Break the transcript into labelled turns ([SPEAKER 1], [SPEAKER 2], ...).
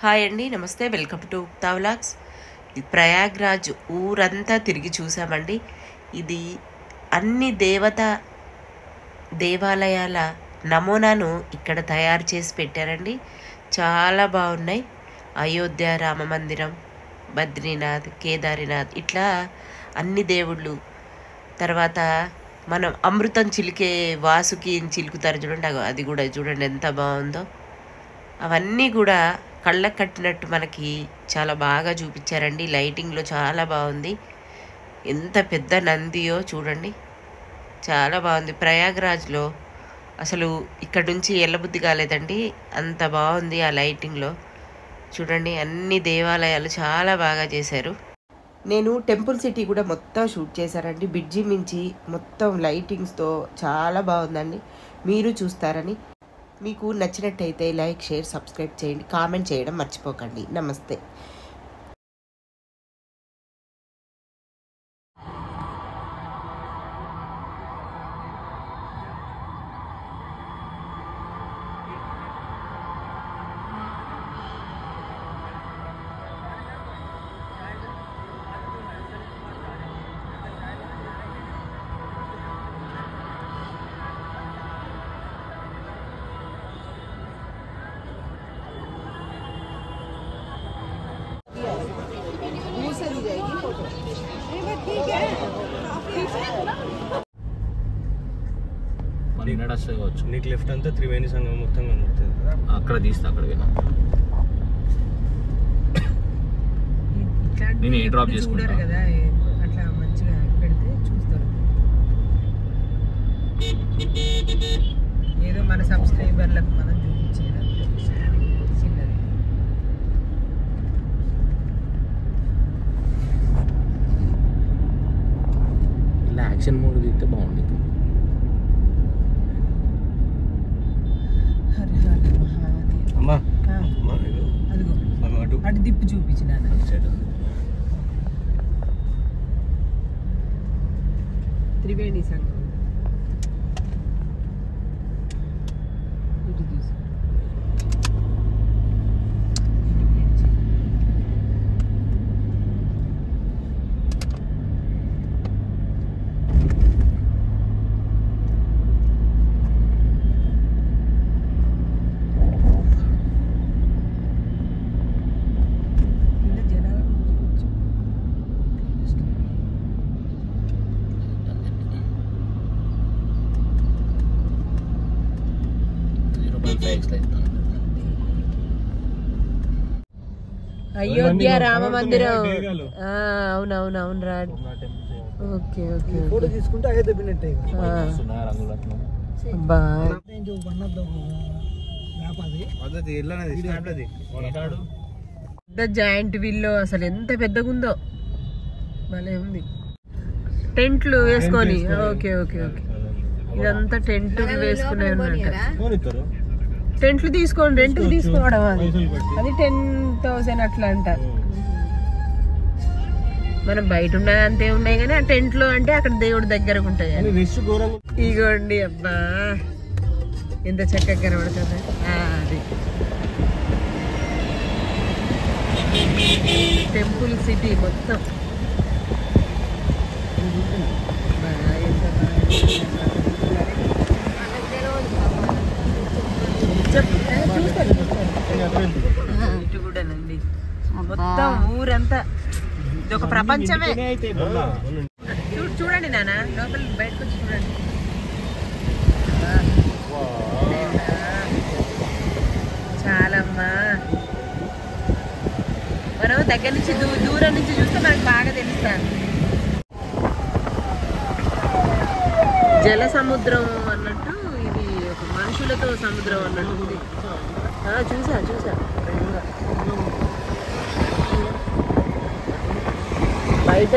[SPEAKER 1] Hi అండి, నమస్తే. Welcome to ఉక్తా vlogs. Prayagraj ఊరంతా తిరిగి చూసామండి. ఇది అన్ని దేవాలయాల నమూనాను ఇక్కడ తయారు చేసి పెట్టారండి. చాలా బాగున్నాయి. అయోధ్య రామ మందిరం, బద్రీనాథ్, కేదార్నాథ్, ఇట్లా అన్ని దేవుళ్ళు. తర్వాత మనం అమృతం చిలికే వాసుకి చిలుకుతారు చూడండి, అది కూడా చూడండి ఎంత బాగుందో. అవన్నీ కూడా కళ్ళకు కట్టినట్టు మనకి చాలా బాగా చూపించారండి. లైటింగ్లో చాలా బాగుంది. ఎంత పెద్ద నందియో చూడండి, చాలా బాగుంది. ప్రయాగ్రాజ్లో అసలు ఇక్కడ నుంచి వెళ్ళబుద్ధి కాలేదండి, అంత బాగుంది ఆ లైటింగ్లో. చూడండి, అన్ని దేవాలయాలు చాలా బాగా చేశారు. నేను టెంపుల్ సిటీ కూడా మొత్తం షూట్ చేశానండి. బ్రిడ్జి మించి మొత్తం లైటింగ్స్తో చాలా బాగుందండి. మీరు చూస్తారని, మీకు నచ్చినట్టయితే లైక్, షేర్, సబ్స్క్రైబ్ చేయండి. కామెంట్ చేయడం మర్చిపోకండి. నమస్తే.
[SPEAKER 2] నీకు లెఫ్ట్ అంతా త్రివేణి సంఘం మొత్తం కనబడుతుంది.
[SPEAKER 3] అక్కడ తీస్తా, అక్కడ నేను ఏ డ్రాప్ చేసుకుంటాను
[SPEAKER 1] కదా, అట్లా మంచిగా పెడితే చూస్తారు. ఏదో మన సబ్స్క్రైబర్లకు మనం చూపించేది చిన్నది.
[SPEAKER 3] ఇలా యాక్షన్ మూడ్ తీస్తే బాగుంది.
[SPEAKER 2] అమ్మా
[SPEAKER 1] అదిగో అటు దిప్పు చూపించిన త్రివేణి సంఘం ఇటు తీసు. అయోధ్య రామ మందిరం. అవునవునవును రా. ఓకే ఓకే
[SPEAKER 2] ఫోటో తీసుకుంటే అయోధ్య పిన్నట్టే.
[SPEAKER 1] పెద్ద జాయింట్ వీల్లో అసలు ఎంత పెద్దగా ఉందో, భలే ఉంది. టెంట్లు వేసుకొని, ఓకే ఓకే ఓకే, ఇదంతా టెంట్లు వేసుకునే ఉన్నట్టు. టెంట్లు తీసుకోండి, రెంట్కి తీసుకోవడం, అది 10,000 అట్లా అంట. మనం బయట ఉన్నది అంతే ఉన్నాయి కానీ ఆ టెంట్లో అంటే అక్కడ దేవుడి దగ్గరకు ఉంటాయి. ఇగోండి, అబ్బా ఎంత చక్కగా కనబడుతుంది. అది టెంపుల్ సిటీ మొత్తం. ఇటు కూడానండి, మొత్తం ఊరంతా ఇది ఒక ప్రపంచమే. చూడండి నాన్న, లోపల బయటకు వచ్చి చూడండి. చాలమ్మా, మనం దగ్గర నుంచి దూరం నుంచి చూస్తే మనకు బాగా తెలుస్తాను. జల సముద్రం అన్నట్టు, ఇది ఒక మనుషులతో సముద్రం అన్నట్టు ఉంది. చూసా బయట